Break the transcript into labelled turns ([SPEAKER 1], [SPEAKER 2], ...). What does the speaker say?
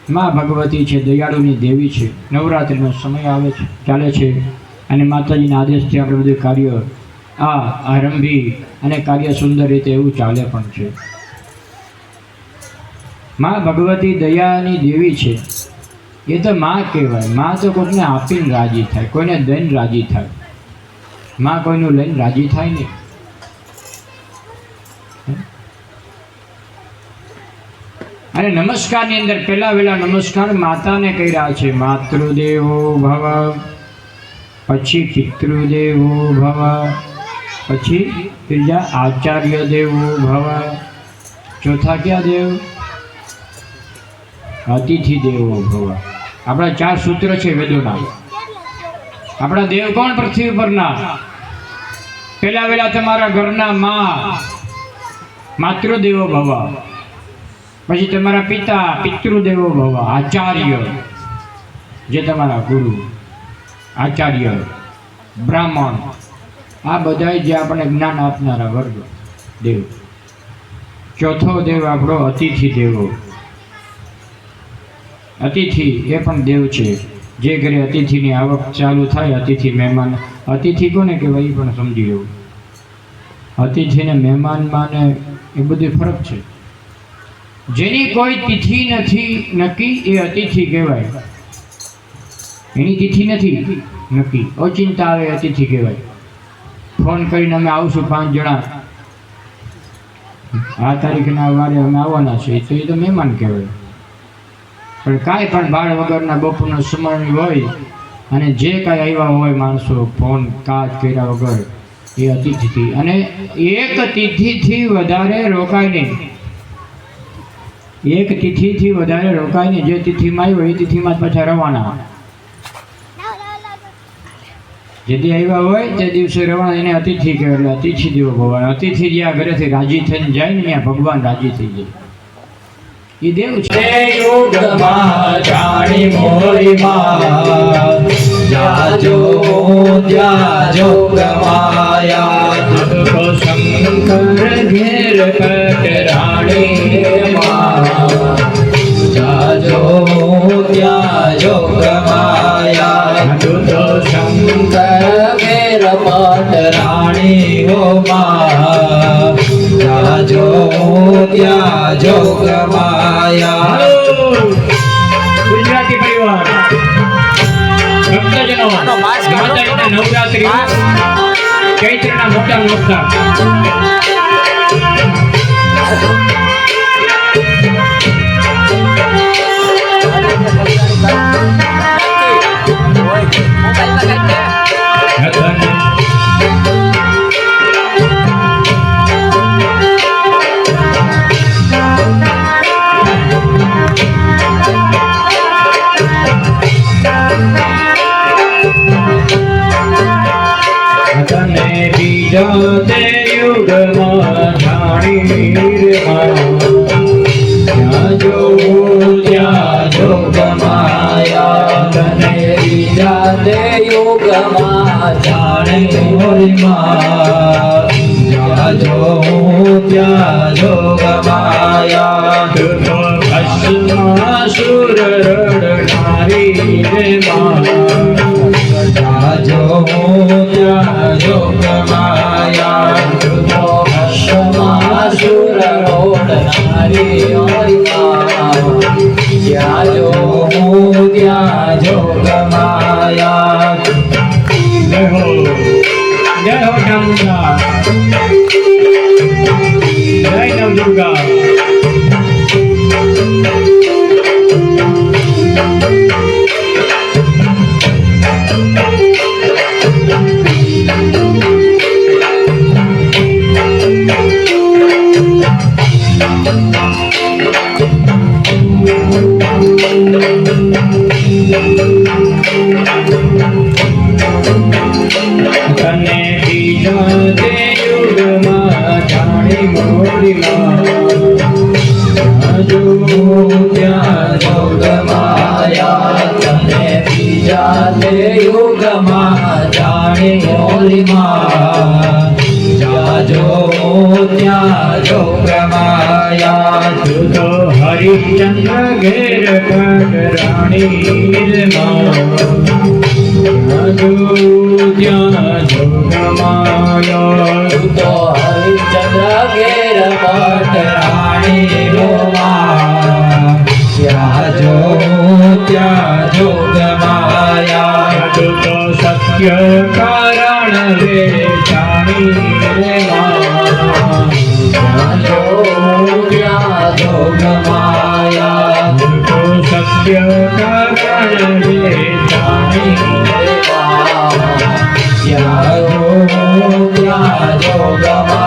[SPEAKER 1] માં ભગવતી છે, દયાળુની દેવી છે। નવરાત્રિનો સમય આવે છે, ચાલે છે અને માતાજીના આદેશથી આપણે બધું કાર્ય આરંભી અને કાર્ય સુંદર રીતે એવું ચાલે પણ છે। માં ભગવતી દયાની દેવી છે, એ તો માં કહેવાય। માં તો કોઈને આપીને રાજી થાય, કોઈને દઈને રાજી થાય। માં કોઈનું લઈને રાજી થાય નહીં। અને નમસ્કારની અંદર પહેલા વહેલા નમસ્કાર માતાને કર્યા છે। માતૃદેવો ભવ, પછી પિતૃદેવો ભવ, પછી ત્રીજા આચાર્ય દેવો ભવ, ચોથા ક્યાં દેવ? અતિથિ દેવો ભવ। આપણા 4 સૂત્ર છે વેદોના। આપણા દેવ કોણ પૃથ્વી પરના? પહેલા વહેલા તમારા ઘરના માં, માતૃદેવો ભવ, પછી તમારા પિતા પિતૃદેવો ભવ, આચાર્ય જે તમારા ગુરુ, આચાર્ય બ્રાહ્મણ, આ બધા જે આપણને જ્ઞાન આપનારા વર્ગ દેવ। ચોથો દેવ આપણો અતિથિ દેવો। અતિથિ એ પણ દેવ છે। જે ઘરે અતિથિની આવક ચાલુ થાય, અતિથિ મહેમાન, અતિથિ કોને કહેવાય એ પણ સમજી લેવું। અતિથિને મહેમાનમાં ને એ બધું ફરક છે। જેની કોઈ તિથિ નથી નક્કી એ અતિથિ કહેવાય। એની તિથિ નથી નક્કી, ઓચિંતા આવે અતિથિ કહેવાય। ફોન કરીને અમે આવશું 5 જણા, આ તારીખના વારે અમે આવવાના છે, તો એ તો મહેમાન કહેવાય। પણ કાંઈ પણ ભાડ વગરના બપોરનો સમય હોય અને જે કાંઈ આવ્યા હોય માણસો ફોન કાજ કર્યા વગર, એ અતિથિથી, અને એક તિથિથી વધારે રોકાય નહીં। એક તિથિથી વધારે રોકાય નહીં। જે તિથિમાં આવ્યો એ તિથિમાં જ પાછા રવાના। જેથી આવ્યા હોય તે દિવસે રવાના, એને અતિથિ કહેવાય। એટલે અતિથિ દેવો ભગવાન। અતિથિ જ્યાં ઘરેથી રાજી થઈને જાય ને ત્યાં ભગવાન રાજી થઈ જાય। એ દેવ છે।
[SPEAKER 2] યુગમાં જાણી મોરી માં, જાજો ત્યાજો ગમાયા। શંકર ઘેર કટરાણી માં, જાજો ત્યાજો ગમાયા। શંકર ઘેર કટરાણી હો માં, જાજો ત્યાજો ગમાયા।
[SPEAKER 1] ગુજરાતી પરિવાર ભક્તજનો, માતાજીના નવરાત્રિ ચૈત્રના મોટા નોરતા,
[SPEAKER 2] જાતે યુગમાં જાણી ત્યાં જો ગમાયા। તને જાતે યુગમાં જાણી ત્યાં જો ગમાયા। ભસ્માસુર રડનારી રે માં, જાજો ત્યાજો ગમાયા। ભસ્માસુર રડનારી માં, જાજો ત્યાજો ગમાયા।
[SPEAKER 1] જય હો ચામુંડા, જય નવદુર્ગા।
[SPEAKER 2] તને બીજા તે યુગમાં જાણી મોરી માં, જાજો ત્યાજો ગમાયા। તને બીજા તે યુગમાં જાણી મોરી માં, જાજો ત્યાં જો પ્રમાયા।
[SPEAKER 1] તું તો હરિ
[SPEAKER 2] હરિશ્ચંદ્ર ઘેર પગરાણી ત્યાં જોગમાયા
[SPEAKER 3] તો હરિચંદ્ર ઘેર પટરાણી
[SPEAKER 2] ત્યાં જોગમાયા તો સત્ય કારણ રે જાણી
[SPEAKER 3] ત્યાં જોગમાયા
[SPEAKER 2] તો સત્ય કારણ રે જાણી
[SPEAKER 3] ત્યાં જોગ